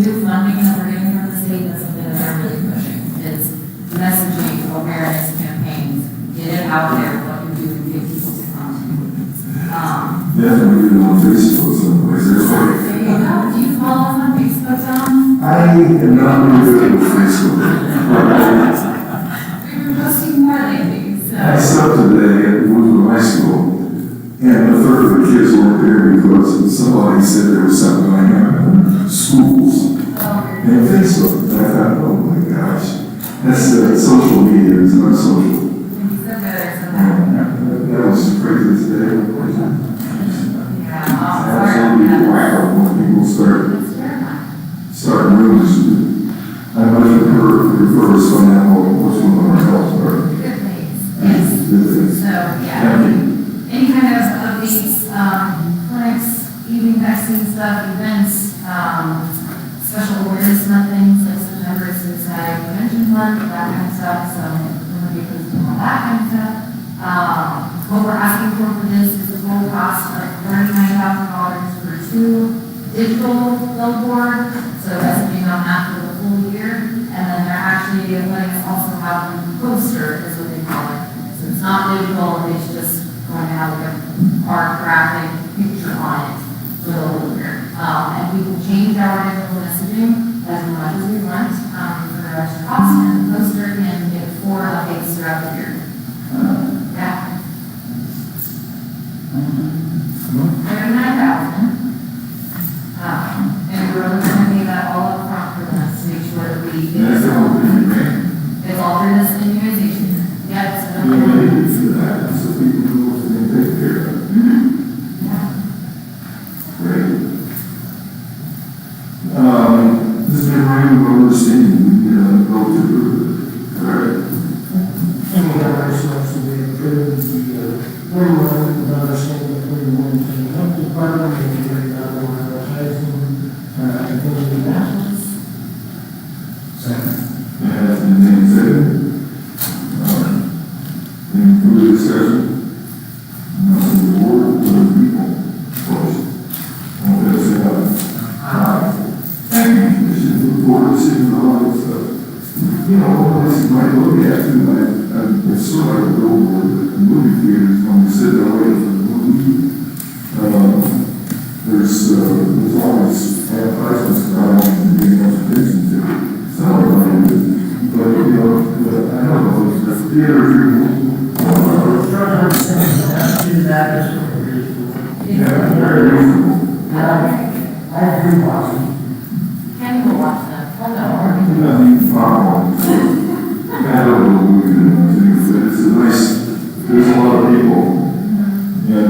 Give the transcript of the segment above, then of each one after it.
new funding that we're getting from the state, that's something that they're really pushing. It's messaging, awareness campaigns, get it out there, what you do to get people to come. Definitely on Facebook someplace. There you go. Do you follow us on Facebook, Tom? I am not really good with Facebook. We've been posting more lately, so. I slept today at Woodland High School, and a third of the kids weren't there because somebody said there was something going on in schools and Facebook. And I thought, oh my gosh, that's social media, it's not social. That was crazy today. Absolutely wild when people start rumors. I much prefer to find out what's going on elsewhere. Good things. Yes. So, yeah. Any kind of updates, clinics, evening vaccine stuff, events, special awareness month things like September Suicide Prevention Month, that kind of stuff. So, we're going to be posting on that kind of stuff. What we're asking for this is a total cost of $39,000 for 2 digital billboard. So messaging on that for the full year. And then they're actually letting us also have a poster, is what they call it. So it's not digital, it's just going to have like our graphic picture on it for the whole year. And we can change our digital messaging as much as we want for the extra cost. And the poster can get 4 updates throughout the year. Yeah. 39,000. And we're really going to pay that all up front for them to make sure that we get it all. It's all through this immunization. Yeah, it's You need to do that so people know what they take care of. Yeah. Great. This has been Ryan Wilderstein. Go to all right. And we have our source to be approved the memorandum of understanding between the Winton Health Department and the Great Outdoor Advertising, I think we have. Second. Has been named second. Any further discussion? The board, the people. Voice. All those say aye. This is the board decision on all this stuff. All this might look at it, it's sort of like a billboard at the movie theaters when you sit there waiting for the movie. There's always advertisements about it and being much attention to it. So, but I don't know, the theater here. Yeah, very reasonable. I agree, Boston. Can you watch that? Oh, I no. mean, I don't know what we're going to do, but it's a nice, there's a lot of people. And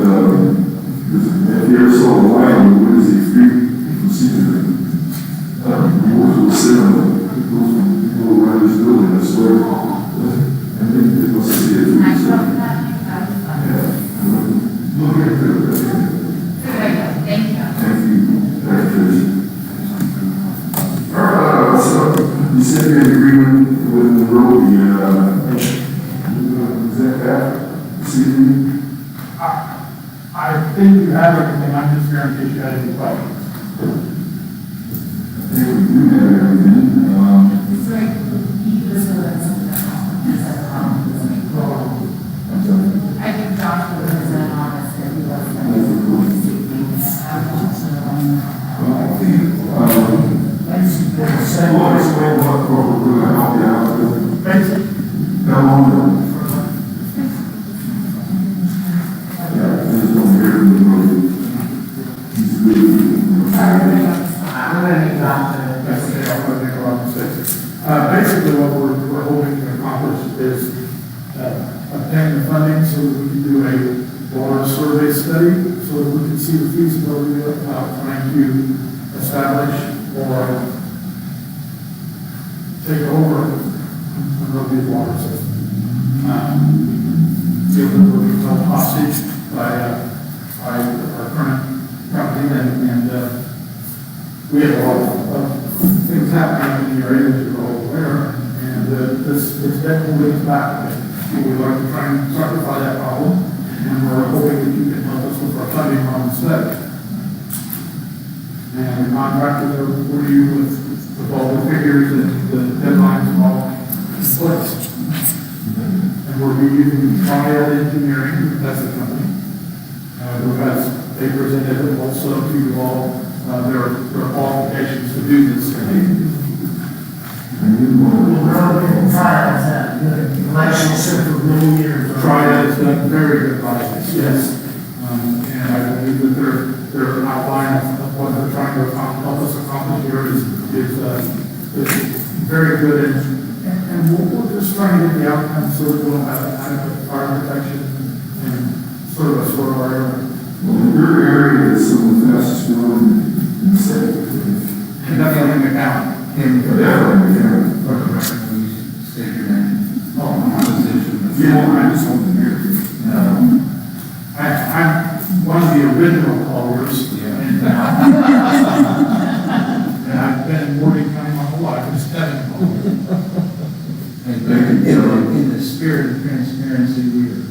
if you ever saw the line on Wednesday Street, you can see the boards will sit on the people around this building, I swear. I think they must see it. I love that. Yeah. Look at it. Thank you. Thank you. Thank you. So you said you're in agreement with the road, is that see? I think you have everything, I'm just here in case you had any questions. I think we do have everything. It's like, this is I'm sorry. I think Josh was honest that he wasn't. Say what explain what we're going to help you out with. Basically, No longer. Yeah, there's no here in the road. He's good. I'm going to need that, yesterday, I'll put it on 6. Basically, what we're hoping to accomplish is obtain the funding so that we can do a water survey study, so that we can see the feasibility of trying to establish or take over the Road water system. Given we're being held hostage by our current company, and we have a lot of things happening in the area that you're all aware, and this definitely is back. We'd like to try and rectify that problem, and we're hoping that you can help us with our funding on the study. And the contractors are for you with all the figures and the deadlines and all in place. And we're using Triad Engineering as a company, who has, they presented also to you all, their qualifications to do this. Triad's had a good relationship for many years. Triad has done very good projects, yes. And I believe that their outline of what they're trying to help us accomplish here is very good. And we're just trying to get the outcome so that we'll have adequate fire protection and service for our area. Well, your area is some of the fastest growing in the state. And definitely in the county. Definitely, yeah. For the record, please state your name. Oh, my Position. Yeah, I just want to hear. I'm one of the original callers. And I've been in Morgan County my whole life, it's Kevin Cole. In the spirit of transparency, we are.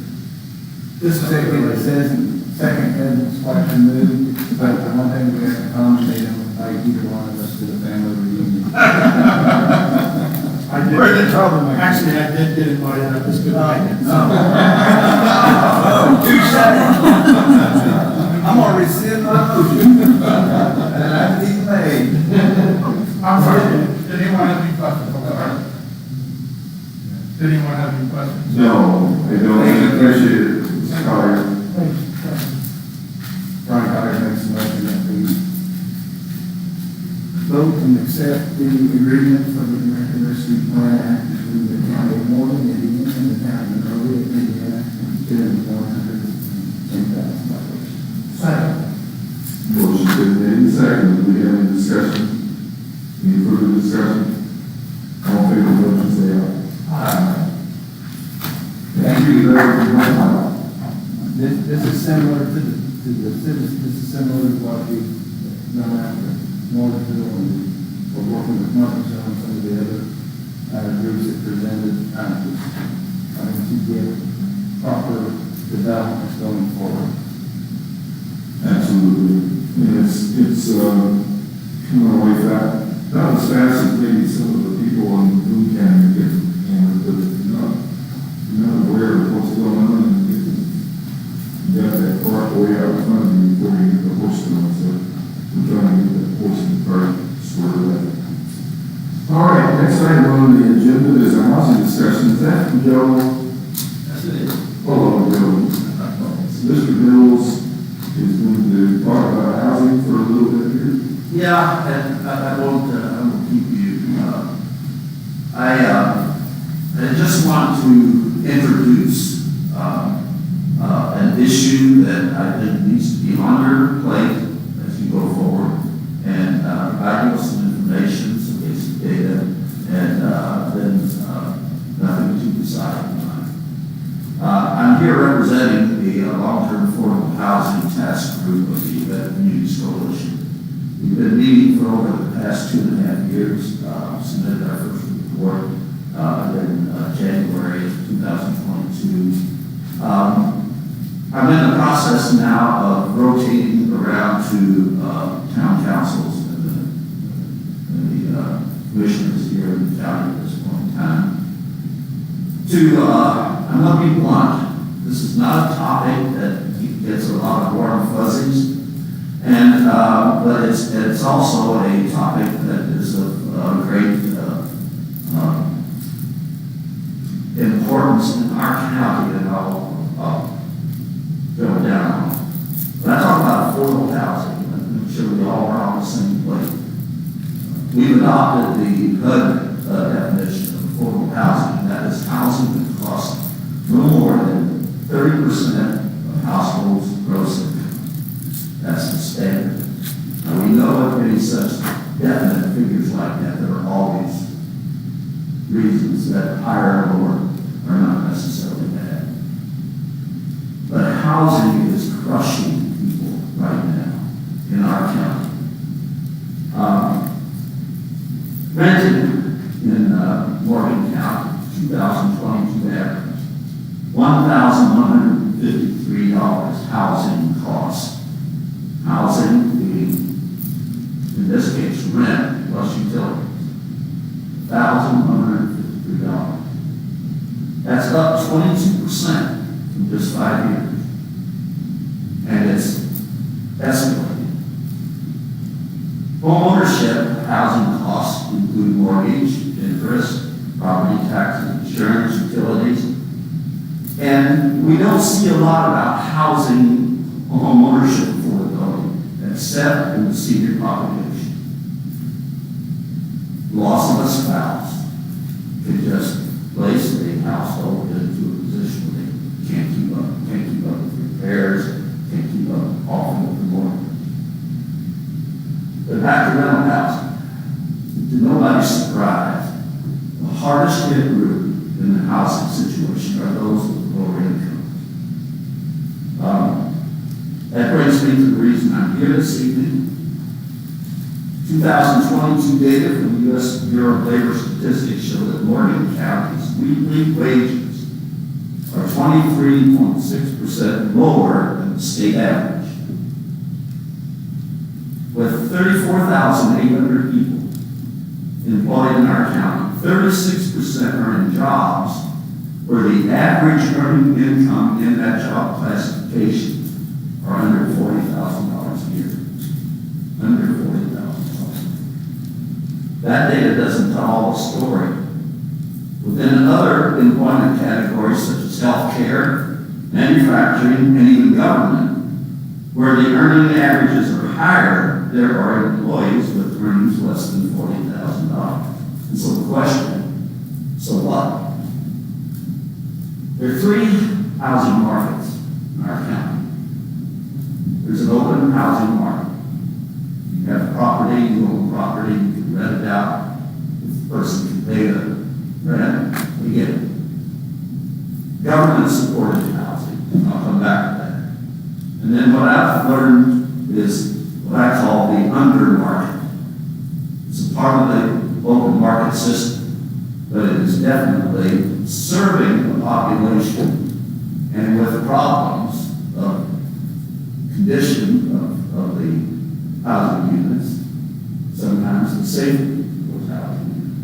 This is Second, it says, second, Kevin's question moved, but the one thing we have in common, they don't invite either one of us to the family reunion. I did. We're in trouble, man. Actually, I did get invited, I just couldn't make it. I'm gonna rescind my motion. And I need paid. I'm sorry, did anyone have any questions? Did anyone have any questions? No, I don't. I appreciate it. Mr. Collier. Brian Cotter makes a motion that we vote and accept the agreement for the American Rescue Plan between the county of Morgan, Indiana, and the county of Monrovia, Indiana, to $110,000. Second. Motion been made and seconded. Do we have any discussion? Any further discussion? All in favor of the motion, say aye. Thank you very much. This is similar to the citizens, this is similar to what we've done after Morganville, and we're working with Martinsville and some of the other groups that presented, to get proper developments going forward. Absolutely. And it's coming away fast, not as fast as maybe some of the people in Boone County get, but not aware of what's going on, and you got that cart way out in front of you before you get the horse going, so we're trying to get that horse and cart squared away. All right, next item on the agenda is a housing discussion. Is that from Joe? Yes, it is. Hello, Joe. Mr. Mills is going to talk about housing for a little bit here. Yeah, and I won't keep you. I just want to introduce an issue that I think needs to be on your plate as you go forward, and provide you some information, some basic data, and then nothing to decide on. I'm here representing the long-term affordable housing task group of the Better Communities Coalition. We've been meeting for over the past 2.5 years, submitted our first report in January of 2022. I'm in the process now of rotating around to town councils and the commissioners here in the county at this point in time. I'm going to be blunt. This is not a topic that gets a lot of warm fuzzies. And, but it's also a topic that is of great importance in our county, and I'll go down. When I talk about affordable housing, I'm sure we all are on the same plate. We've adopted the HUD definition of affordable housing, and that is housing that costs no more than 30% of households' gross income. That's the standard. Now, we know of any such definite figures like that. There are always reasons that higher or lower are not necessarily bad. But housing is crushing people right now in our county. Rented in Morgan County, 2022 average, $1,153 housing costs. Housing being in this case, rent plus utilities. $1,153. That's up 22% in just 5 years. And it's escalating. Homeownership, housing costs include mortgage, interest, property taxes, insurance, utilities. And we don't see a lot about housing or homeownership affordability, except in the senior population. Loss of a spouse can just place a household into a position where they can't keep up with repairs, can't keep up often with the mortgage. But back to rental housing. To nobody's surprise, the hardest hit group in the housing situation are those with lower incomes. That brings me to the reason I'm here this evening. 2022 data from the U.S. Bureau of Labor Statistics show that Morgan County's weekly wages are 23.6% lower than the state average. With 34,800 people employed in our county, 36% are in jobs where the average earning income in that job classification are under $40,000 a year. Under $40,000. That data doesn't tell all the story. Within other employment categories such as healthcare, manufacturing, and even government, where the earning averages are higher, there are employees with earnings less than $40,000. And so the question, so what? There are 3 housing markets in our county. There's an open housing market. You have property, you own property, you can rent it out. If the person can pay the rent, they get it. Government-supported housing, and I'll come back to that. And then what I've learned is what I call the undermarket. It's a part of the open market system, but it is definitely serving the population and with problems of condition of the housing units, sometimes the safety of those housing units.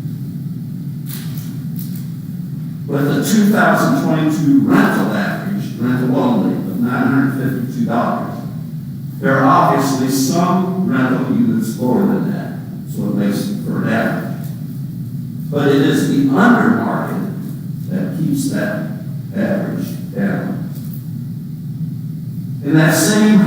With the 2022 rental average, rental only, of $952, there are obviously some rental units lower than that, so it makes it for an average. But it is the undermarket that keeps that average down. In that same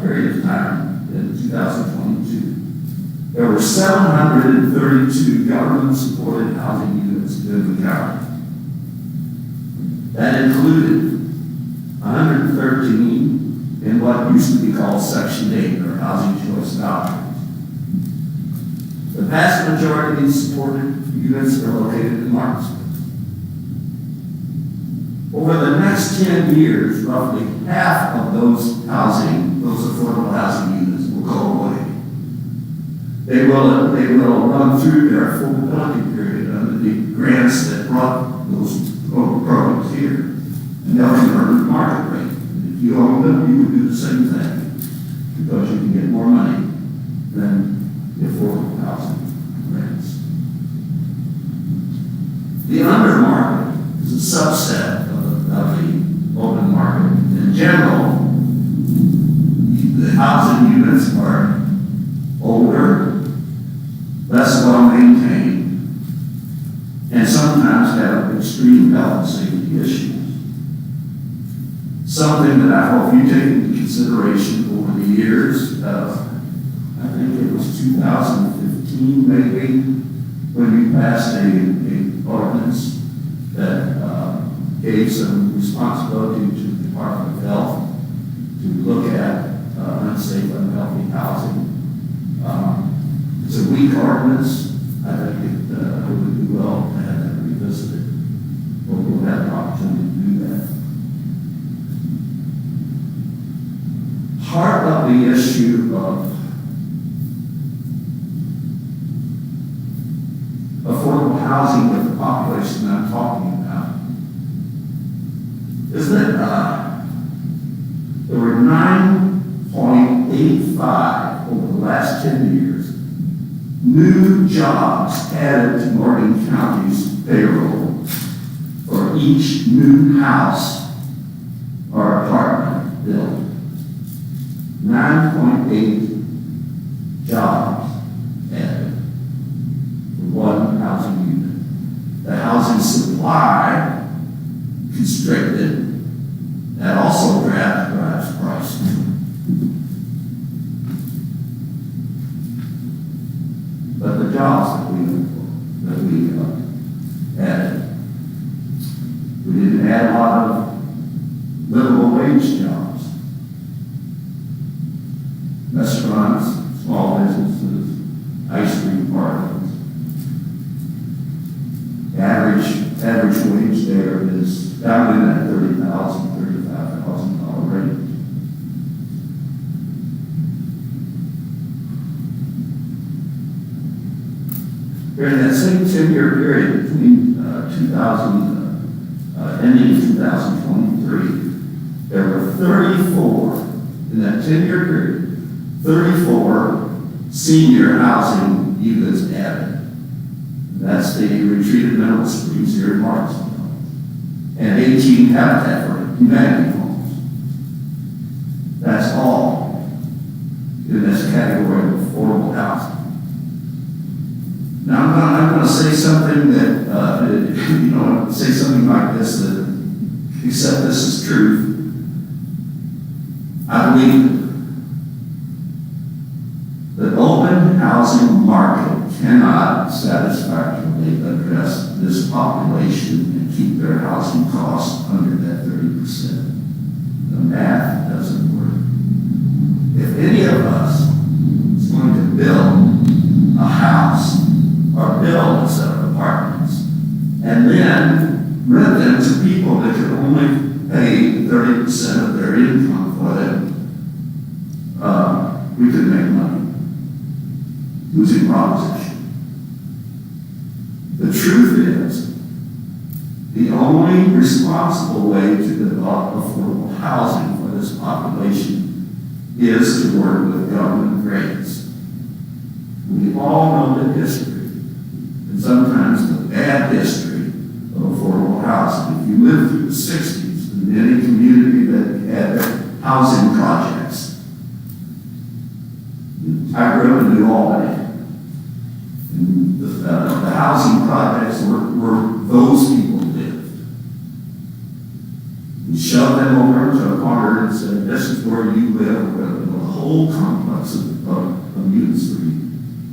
period of time, in 2022, there were 732 government-supported housing units in the county. That included 113 in what used to be called Section 8, or housing choice vouchers. The vast majority of these supported units are located in Martinsburg. Over the next 10 years, roughly half of those affordable housing units will go away. They will run through their affordability period under the grants that brought those programs here. And they'll convert to market rate. And if you own them, you would do the same thing, because you can get more money than the affordable housing grants. The undermarket is a subset of the open market. In general, the housing units are older, less well maintained, and sometimes have extreme health and safety issues. Something that I hope you take into consideration over the years. I think it was 2015 maybe, when you passed a ordinance that gave some responsibility to the Department of Health to look at unsafe, unhealthy housing. It's a weak ordinance. I think it would do well to have that revisited. We'll have the opportunity to do that. Part of the issue of affordable housing with the population that I'm talking about is that there were 9.85 over the last 10 years new jobs added to Morgan County's payroll for each new house or apartment built. 9.8 jobs added for one housing unit. The housing supply constricted, that also drives prices. But the jobs that we added, we didn't add a lot of livable wage jobs. Restaurants, small businesses, ice cream parlors. The average wage there is down in that $35,000 range. During that same 10-year period between ending 2023, there were 34, in that 10-year period, 34 senior housing units added. That's the retreated mineral springs here in Martinsville, and 18 Habitat for Humanity homes. That's all in this category of affordable housing. Now, I'm going to say something that, say something like this, that, except this is truth. I believe the open housing market cannot satisfactorily address this population and keep their housing costs under that 30%. The math doesn't work. If any of us is going to build a house or build a set of apartments and then rent them to people that can only pay 30% of their income for them, we could make money. Losing proposition. The truth is, the only responsible way to develop affordable housing for this population is to work with government grants. We all know the history, and sometimes the bad history of affordable housing. If you lived through the 60s, in any community that had housing projects, I grew up in New Albany. And the housing projects were those people lived. We shoved them over into a corner and said, this is where you live. We're going to build a whole complex of units for you.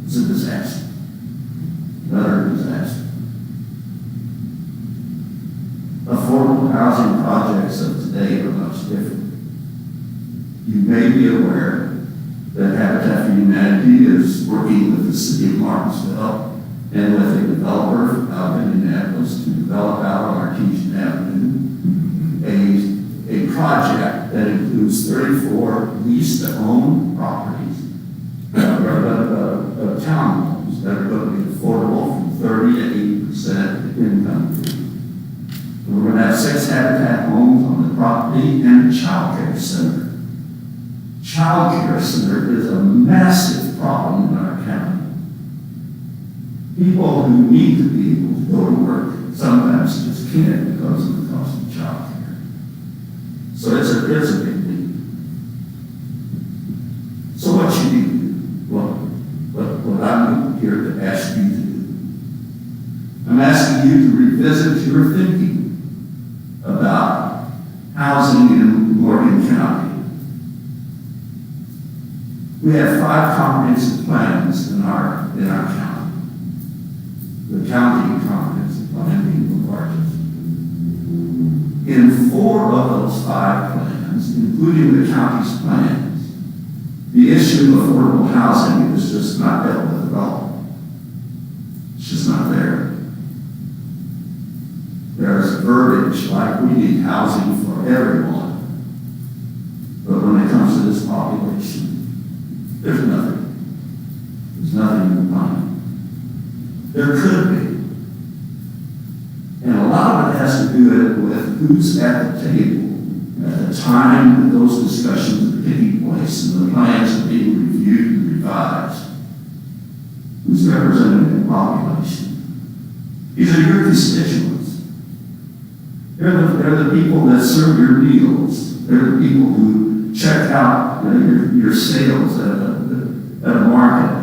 It's a disaster. Another disaster. Affordable housing projects of today are much different. You may be aware that Habitat for Humanity is working with the city of Martinsville and with a developer out in Indianapolis to develop out on Artesian Avenue a project that includes 34 lease-to-own properties, townhomes that are going to be affordable from 30 to 80% income. We're going to have 6 Habitat homes on the property and a child care center. Child care center is a massive problem in our county. People who need to be able to go to work sometimes just can't because of the cost of child care. So it's a big need. So what you need to do, what I'm here to ask you to do, I'm asking you to revisit your thinking about housing in Morgan County. We have 5 comprehensive plans in our county. The county comprehensive plan being the largest. In 4 of those 5 plans, including the county's plans, the issue of affordable housing is just not dealt with at all. It's just not there. There's verbiage like we need housing for everyone. But when it comes to this population, there's nothing. There's nothing in the plan. There could be. And a lot of it has to do with who's at the table at the time that those discussions are taking place and the plans are being reviewed and revised. who's representing the population. These are your constituents. They're the people that serve your meals. They're the people who check out your sales at a market.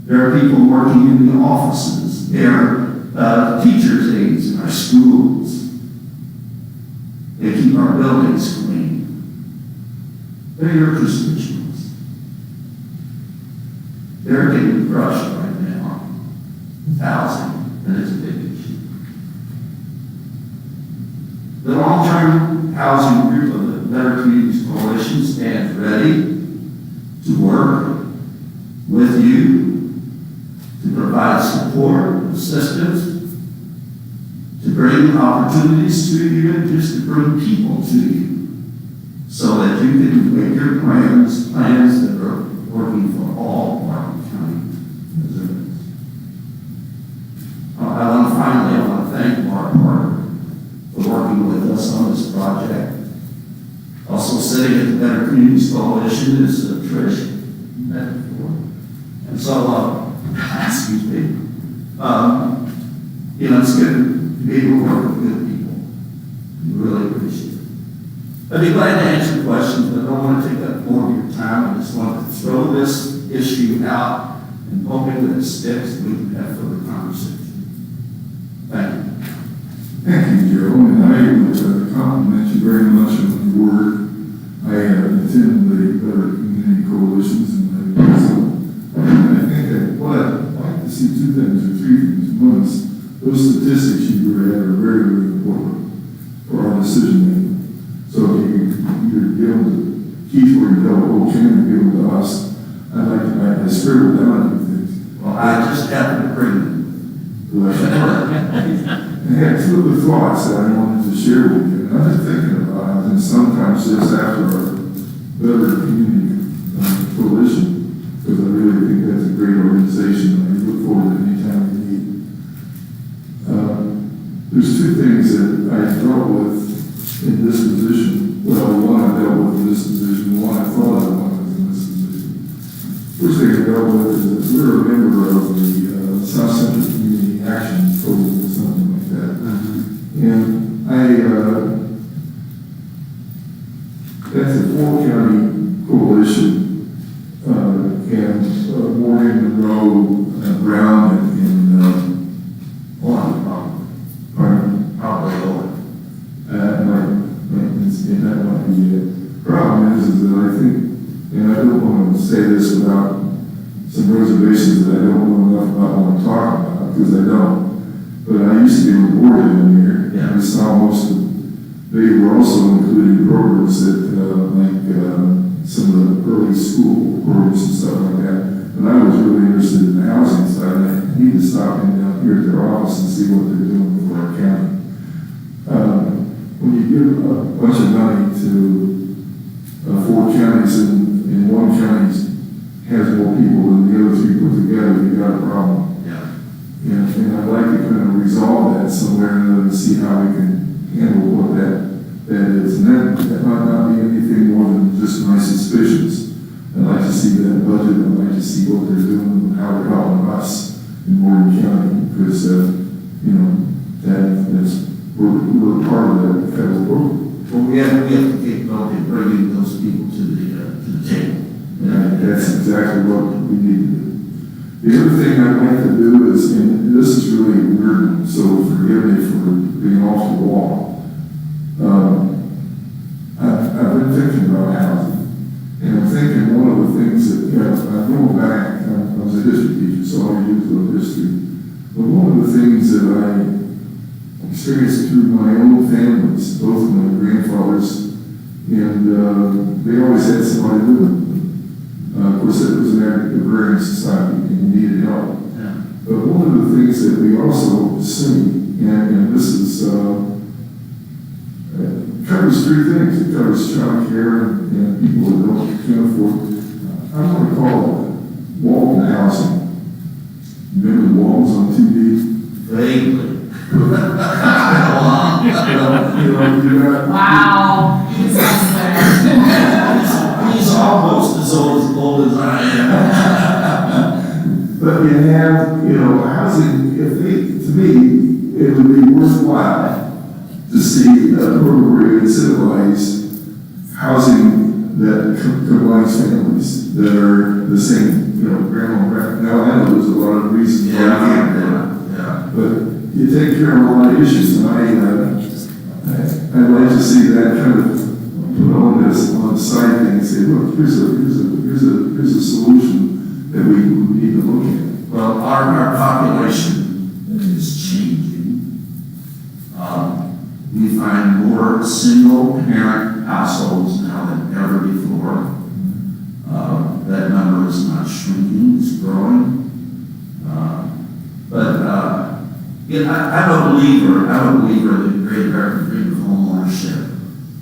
There are people working in the offices. There are teachers' aides in our schools. They keep our buildings clean. They're your constituents. They're getting crushed right now with housing, and it's a big issue. The long-term housing group of the Better Communities Coalition stands ready to work with you to provide support, assistance, to bring opportunities to you, and just to bring people to you, so that you can make your plans that are working for all Martin County residents. I want to thank Mark Carter for working with us on this project. Also sitting at the Better Communities Coalition is Trish Medford. And so, excuse me, it's good to be able to work with good people. We really appreciate it. I'd be glad to answer questions, but I don't want to take up more of your time. I just want to throw this issue out and hoping that it sticks and we can have further conversation. Thank you. Thank you, Joe, and I would compliment you very much on your work. I attend the Better Community Coalitions and I think that what I'd like to see two things or three things. One is those statistics you were at are very, very important for our decision making. So if you either be able to keep or you tell the whole chain or give them to us, I'd like to I scribble down a few things. Well, I just happened to bring them. I had two of the thoughts that I wanted to share with you. And I've been thinking about it, and sometimes just after our Better Community Coalition, because I really think that's a great organization, and I look forward to any time we meet. There's two things that I dealt with in this position. Well, one I dealt with in this position, one I thought I was in this position. First thing I dealt with is that we're a member of the South Central Community Action Program or something like that. And that's a 4-county coalition, and Morgan, Monroe, Brown, and Probably over. that might be it. Problem is that I think, and I don't want to say this without some reservations that I don't know enough about what I'm talking about, because I don't. But I used to be on board in there. Yeah. I saw most of, they were also including programs that, some of the early school programs and stuff like that. And I was really interested in the housing side, and I need to stop in down here at their office and see what they're doing with our county. When you give a bunch of money to 4 counties and 1 county has more people than the other 3 put together, you got a problem. Yeah. And I'd like to kind of resolve that somewhere and see how we can handle what that is. And that might not be anything more than just my suspicions. I'd like to see that budget. I'd like to see what they're doing and how they're helping us in Morgan County, because, we're part of that federal program. Well, we have the capability of bringing those people to the table. And that's exactly what we need to do. The other thing I'd like to do is, and this is really weird, so forgive me for being off the wall. I've been thinking about housing, and I'm thinking one of the things that, I'm going back, I was a history teacher, so I use a little history. But one of the things that I experienced through my own families, both of my grandfathers, and they always had somebody living with them. Of course, it was an agrarian society and you needed help. Yeah. But one of the things that we also see, and this is, covers 3 things. It covers child care and people that can't afford. I'm going to call it Walton housing. Remember Walton's on TV? Vaguely. Wow. He's almost as old as I am. But you have, housing, if they, to me, it would be worthwhile to see a program where you incentivize housing that combines families that are the same, grandma. Now, I know there's a lot of reasons why you can't do it. Yeah. But you take care of a lot of issues, and I'd like to see that kind of put on the side thing and say, look, here's a solution that we need to look at. Well, our population is changing. We find more single-parent households now than ever before. That number is not shrinking, it's growing. I'm a believer in the Great American Dream of homeownership.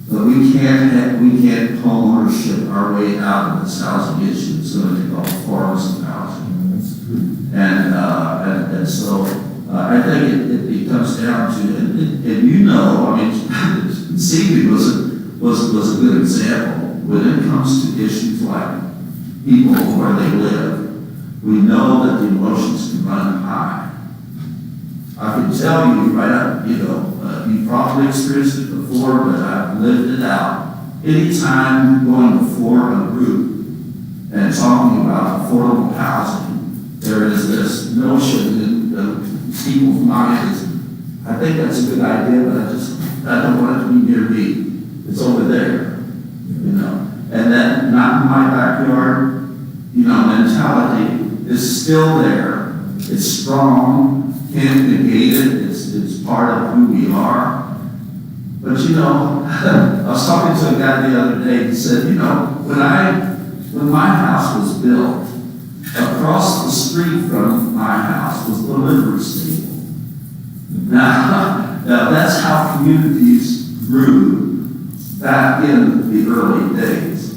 But we can't homeownership our way out of this housing issue. It's going to take all forms of housing. And so I think it comes down to, Stevie was a good example. When it comes to issues like people where they live, we know that the emotions can run high. I can tell you right up, you probably experienced it before, but I've lived it out. Anytime going before a group and talking about affordable housing, there is this notion in people's minds, I think that's a good idea, but I don't want it to be near me. It's over there, And that not in my backyard, mentality is still there. It's strong. Can't negate it, it's part of who we are. But I was talking to a guy the other day, he said, when my house was built, across the street from my house was the livery stable. Now that's how communities grew back in the early days.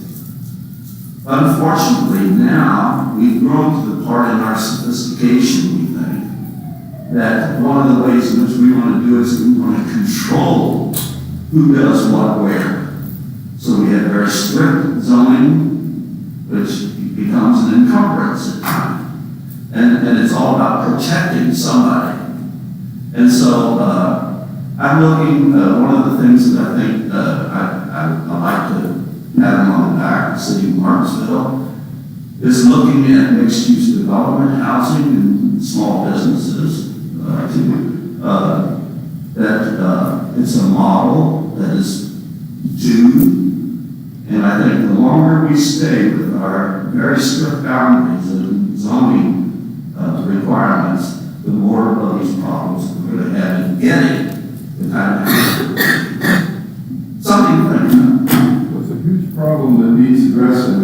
Unfortunately, now we've grown to the part in our sophistication, we think, that one of the ways in which we want to do is we want to control who does what where. So we have very strict zoning, which becomes an encumbrance at times. And it's all about protecting somebody. And so I'm looking, one of the things that I think I like to have on the back of the city of Martinsville is looking at mixed-use development, housing, and small businesses. That it's a model that is due, and I think the longer we stay with our very strict boundaries and zoning requirements, the more of these problems we're going to have in getting the kind of something like It's a huge problem that needs addressing.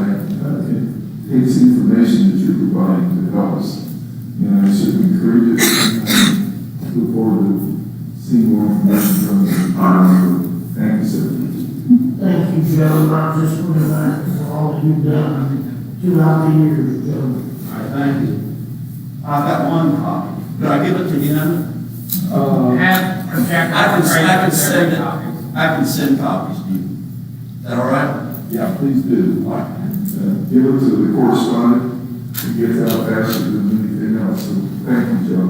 It takes information that you're providing to help us. I should encourage it. Look forward to seeing more information from the Thank you, sir. Thank you, Joe, not just for tonight, for all that you've done throughout the years, Joe. All right, thank you. I've got one copy. Could I give it to him? I can send copies to you. Is that all right? Yeah, please do. Give it to the correspondent. It gets out faster than anything else. So thank you, Joe.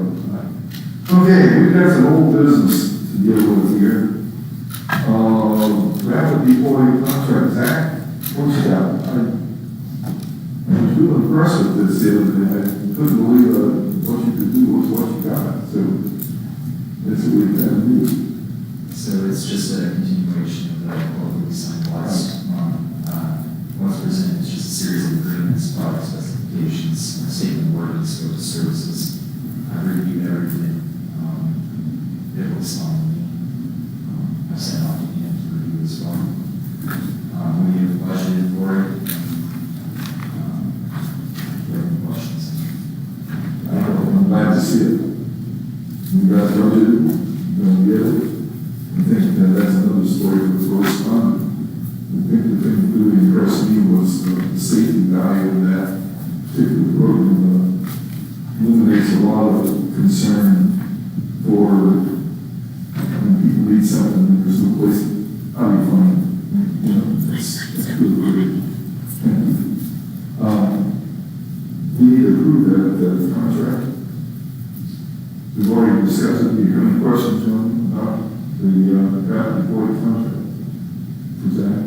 Okay, we've got some old business to deal with here. Rapid deploying contract. Zach, what you got? I was real impressed with this the other day. I couldn't believe what you could do with what you got. So that's what we've got to do. So it's just a continuation of what we signed last month. What's presented is just a series of agreements, product specifications, statement of work, and scope of services. I reviewed everything. It looks on me. I sent off to Ian to review as well. We have budgeted for it. Do you have any questions? I'm glad to see it. We got budgeted. We're going to get it. I think that's another story for the correspondent. I think the thing that really impressed me was the safety value of that particular program. Eliminates a lot of concern for when people read something and there's no place how do you find it. It's really good. We need to prove that contract. We've already discussed it. Do you have any questions, John, about the draft employee contract? For Zach?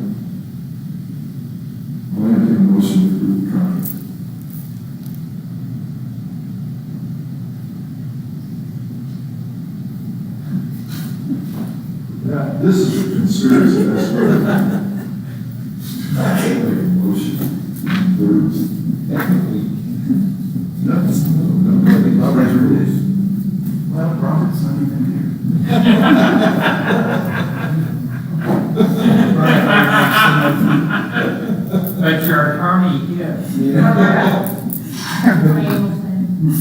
I'll entertain a motion to approve the contract. Yeah, this is a conspiracy, that's right. Make a motion. Bruce. Nobody's rules. Well, Robert's not even here. But your attorney, yes.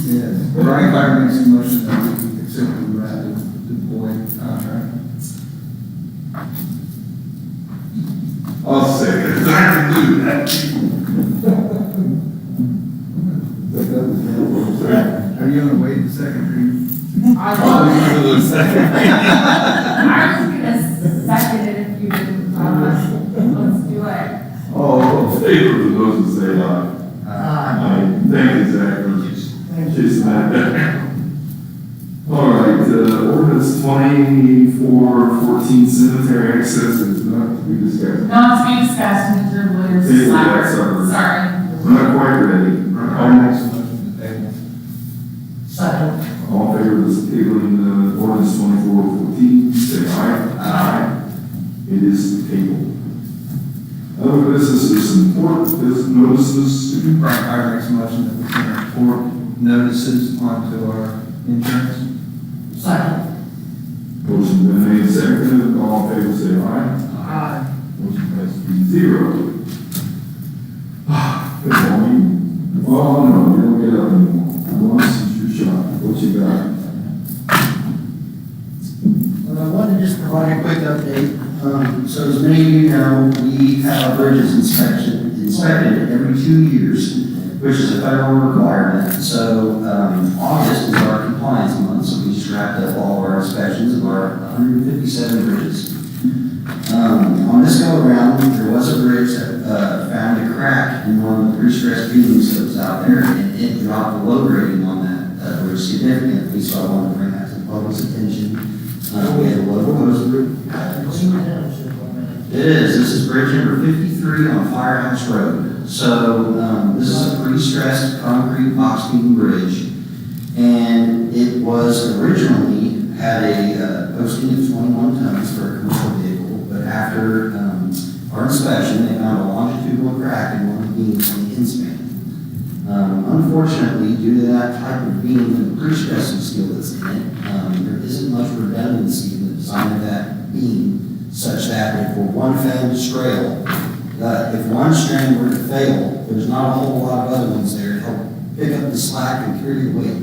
Yes. Brian Clark makes a motion that we accept the draft employee contract. I'll say it, I can do that. Are you gonna wait the second reading? I was gonna second it if you didn't, let's do it. All in favor of the motion, say aye. Aye. Thank you, Zach, for chasing that down. All right, ordinance 2414 cemetery access is not to be discussed. Not to be discussed, Mr. Williams. Table that, sorry. Sorry. We're not quite ready. Brian makes a motion to table. Second. All in favor of this tabling ordinance 2414, say aye. Aye. It is tabled. Other businesses and important business notices. Brian Clark makes a motion that we send our court notices onto our insurance. Second. Motion been made, seconded, all in favor say aye. Aye. Motion passes 3-0. Good morning. Oh, no, you don't get up anymore. I want to see your shot. What you got? I wanted to just provide a quick update. So as many of you know, we have our bridges inspected every 2 years, which is a federal requirement. So August is our compliance month, so we just wrapped up all of our inspections of our 157 bridges. On this go around, there was a bridge that found a crack in one of the pre-stressed beams that was out there, and it dropped the load rating on that bridge significantly, so I wanted to bring that to the public's attention. We had a load post. It is. This is bridge number 53 on Firehouse Road. So this is a pre-stressed concrete box beam bridge, and it was originally had a posting of 21 tons for a commercial vehicle, but after our inspection, they found a longitudinal crack in one of the beams on the inspan. Unfortunately, due to that type of beam and the pre-stressing steel that's in it, there isn't much redundancy in the design of that beam, such that if we're one failed strail, if one strand were to fail, there's not a whole lot of other ones there to help pick up the slack and carry the weight.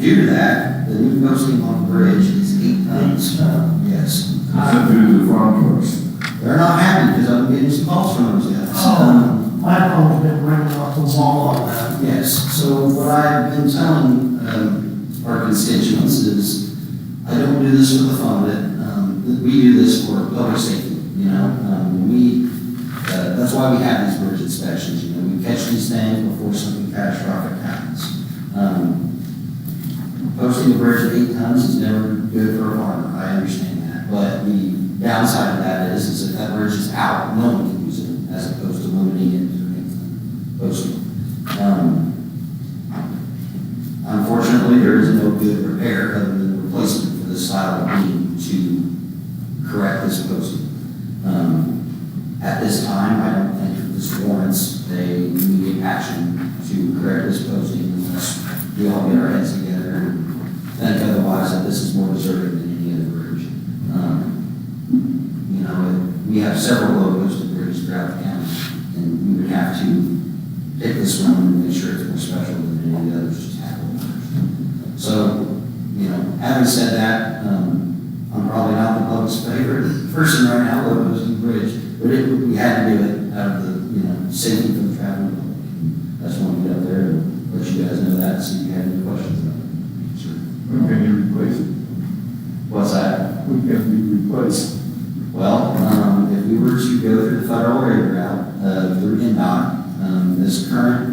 Due to that, the new posting on the bridge is 8 tons. Yes. Is that due to the farm trucks? They're not happy because I've been getting some calls from those guys. My phone's been ringing off the wall on that. Yes, so what I've been telling our constituents is, I don't do this for the fun of it. We do this for public safety, you know. That's why we have these bridge inspections, you know. We catch these things before something catastrophic happens. Posting a bridge at 8 tons is never good for a farmer, I understand that. But the downside of that is that bridge is out, no one can use it, as opposed to limiting it to an 8 ton posting. Unfortunately, there is no good repair other than replacement for this style of beam to correct this posting. At this time, I don't think that this warrants a immediate action to correct this posting unless we all get our heads together and think otherwise that this is more deserving than any other bridge. You know, we have several low-posted bridges throughout the county, and we would have to pick this one and make sure it's more special than any of the others just tackle it first. So, you know, having said that, I'm probably not the public's favorite person right now, low-posted bridge, but we had to do it out of the, you know, safety for the traveling public. That's why we get up there and let you guys know that, see if you have any questions about it. Sure. When can you replace it? What's that? When can it be replaced? Well, if we were to go through the federal rate route, through NDOT, this current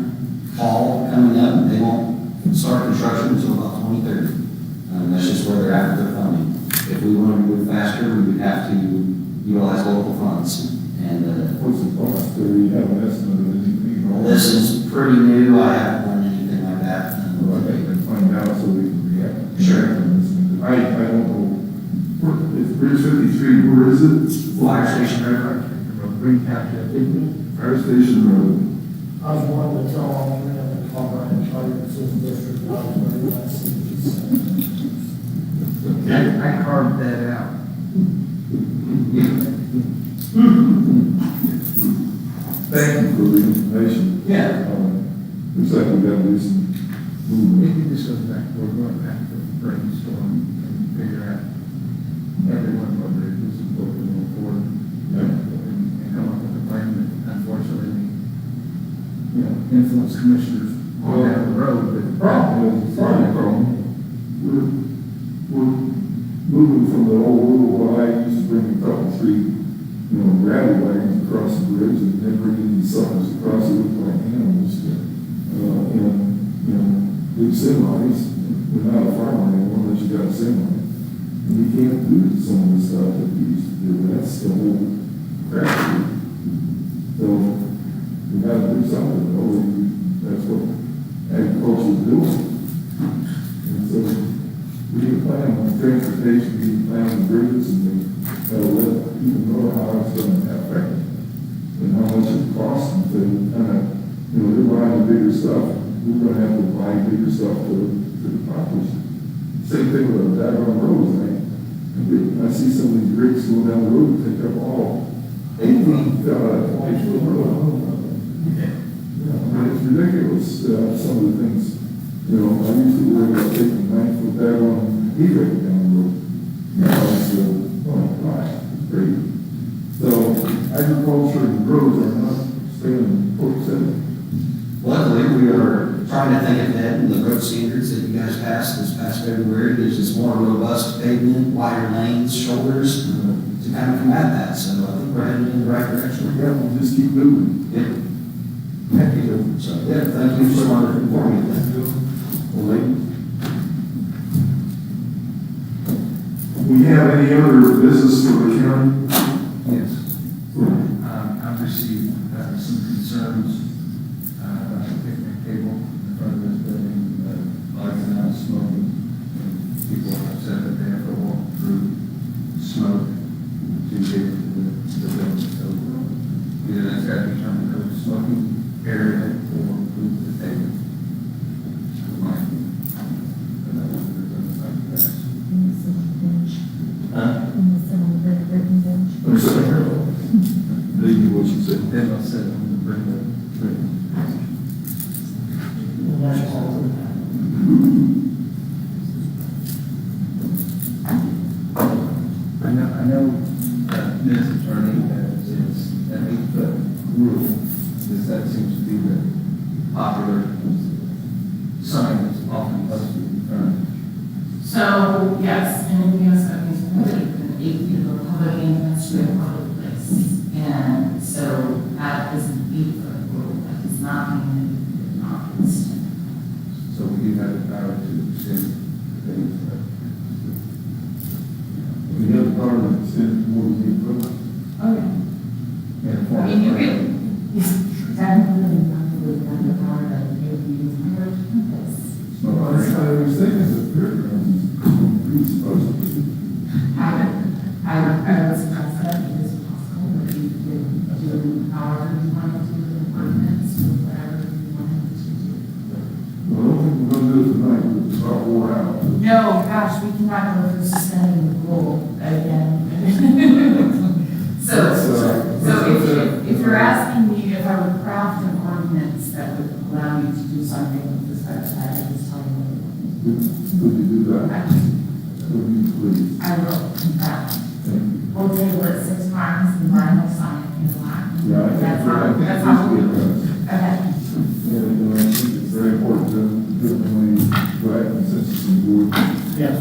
fall coming up, they won't start construction until about 2030. That's just where they're at with their funding. If we want to move faster, we would have to utilize local funds. And What's the cost, or you have an estimate of anything? this is pretty new. I haven't done anything like that. Well, I think we can find out so we can react. Sure. I don't know, it's Bridge 53, where is it? Fire Station Road. Green County, Fire Station Road. I was wanting to tell all three of them to call Brian Schreiber, it's his district, I was very glad to see I carved that out. Thank you for the information. Yeah. Looks like we got to do some movement. Maybe this goes back, we're going back to brainstorm and figure out every one of our bridges and what we move forward. And come up with a plan that unfortunately, you know, influence commissioners on down the road, but the Problem is, it's not a problem. We're moving from the old rule where I used to bring a couple, three, gravel wagons across the bridge and then bringing these suckers across it look like animals. Big semis, we're not a farmer anymore unless you got a semi. And you can't do some of the stuff that we used to do. That's the whole crap. So, we gotta do something, that's what agriculture is doing. And so, we need a plan on transportation, we need a plan on bridges, and we gotta let people know how it's gonna affect them. And how much it costs them to kind of, they're buying the bigger stuff, we're gonna have to buy bigger stuff to accomplish. Same thing with the daggone roads, I see some of these rigs going down the road and take up all 8 feet, 20 foot road. It's ridiculous, some of the things, I used to worry about taking 9-foot daggone E-rig down the road. Now it's, oh my gosh, it's great. So, agriculture and roads are not staying in Port City. Luckily, we are trying to think ahead, and the road standards that you guys passed this past February gives us more robust pavement, wider lanes, shoulders, to kind of combat that. So I think we're heading in the right direction. Yeah, we'll just keep moving. Yeah. Thank you. So, yeah, thank you for informing me of that. Well, we have any other business for the county? Yes. I've received some concerns about the picnic table in front of this building, lighting out smoking. And people have said that they have to walk through smoke to get into the building. So either that's got to be turned into a smoking area or move the table. I'm sorry. Didn't hear what you said. Then I'll set them to bring the That's all. I know, this attorney has an 8-foot rule, because that seems to be the popular sign that's often posted in front. So, yes, and in the US, that means an 8 feet of public and street public place. And so that is an 8-foot rule, that does not mean that you did not extend. So we do have the power to extend things, but We have the power to extend more than the equipment. Okay. in a I form mean, you of- could, Technically, not to live down the power that you use in your campus. No, I was thinking the fairgrounds is supposed to be. I would suggest that it is possible that you could do however you want to do the ordinance or whatever you wanted to do. Well, I don't think we're gonna do it tonight, it's about wore out. No, gosh, we cannot go through suspending the rule again. so if you're asking me if I would craft an ordinance that would allow you to do something with respect to that, I just tell you what Could you do that? I Would you please? will, in fact. Thank you. We'll table it 6 times and Brian will sign it in the line. Yeah, I think That's that how, needs that's to how be we do it. addressed. Okay. And, I think it's very important to definitely provide consensus in the board. Yes.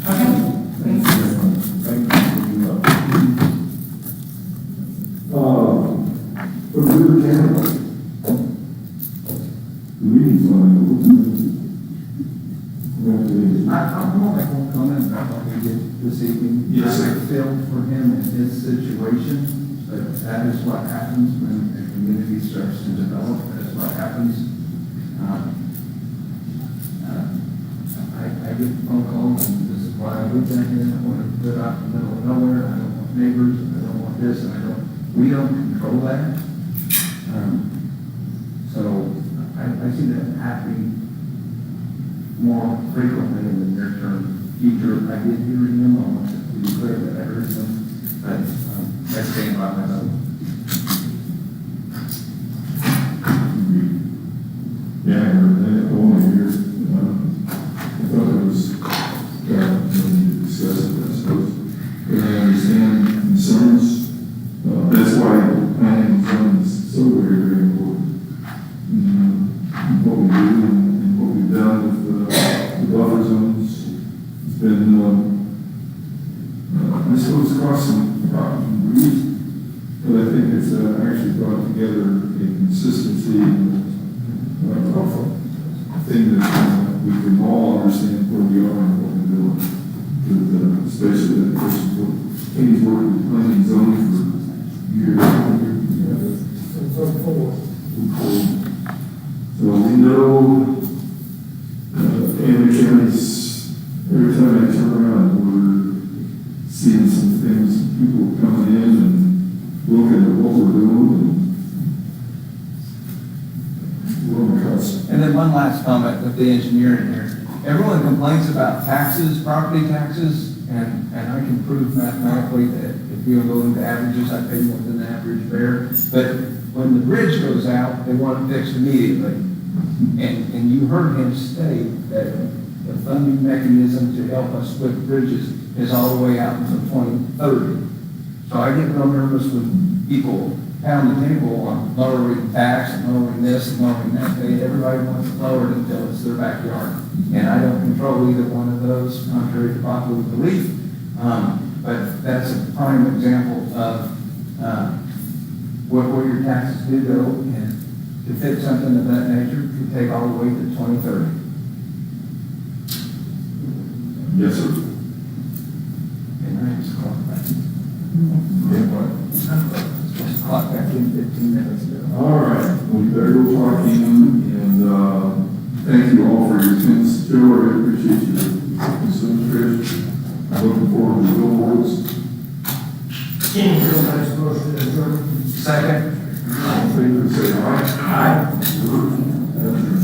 Okay. Thank you very much. Thank you for the, for the camera. The meeting's on, I want to make one comment about what we did this evening. Yes, sir. I feel for him in his situation, but that is what happens when a community starts to develop. That's what happens. I get phone calls, and this is why I live down here. I want to live out in the middle of nowhere. I don't want neighbors, and I don't want this, and we don't control that. So I see that happening more frequently in the near term future. I did hear him, I want to be clear that I heard him, but that's staying by my own. Yeah, and only here, I thought it was, when you discussed it, I suppose. But I understand concerns, that's why planning and zoning is so very, very important. What we do and what we've done with the buffer zones, it's been, this goes across some routes, but I think it's actually brought together a consistency, thing that we can all understand where we are and what we're doing. With, especially that person, Kenny's worked with planning and zoning for years. So we know, Amity County's, every time I turn around, we're seeing some things, people coming in and looking at what we're doing, and we're on the cusp. And then one last comment with the engineering here. Everyone complains about taxes, property taxes, and I can prove mathematically that if you go into averages, I pay more than the average bear. But when the bridge goes out, they want it fixed immediately. And you heard him state that the funding mechanism to help us with bridges is all the way out until 2030. So I get real nervous when people pound the table on lowering tax and lowering this and lowering that. Everybody wants it lowered until it's their backyard. And I don't control either one of those, contrary to popular belief. But that's a prime example of where your taxes do go. And to fix something of that nature could take all the way to 2030. Yes, sir. And I just clock back. Just clock back in 15 minutes ago. All right, we better go talking, and thank you all for your attendance. Joe, I appreciate you listening, Trish. I'm looking forward to the billboards. Kenny, real nice motion to adjourn. Second. All in favor, say aye. Aye.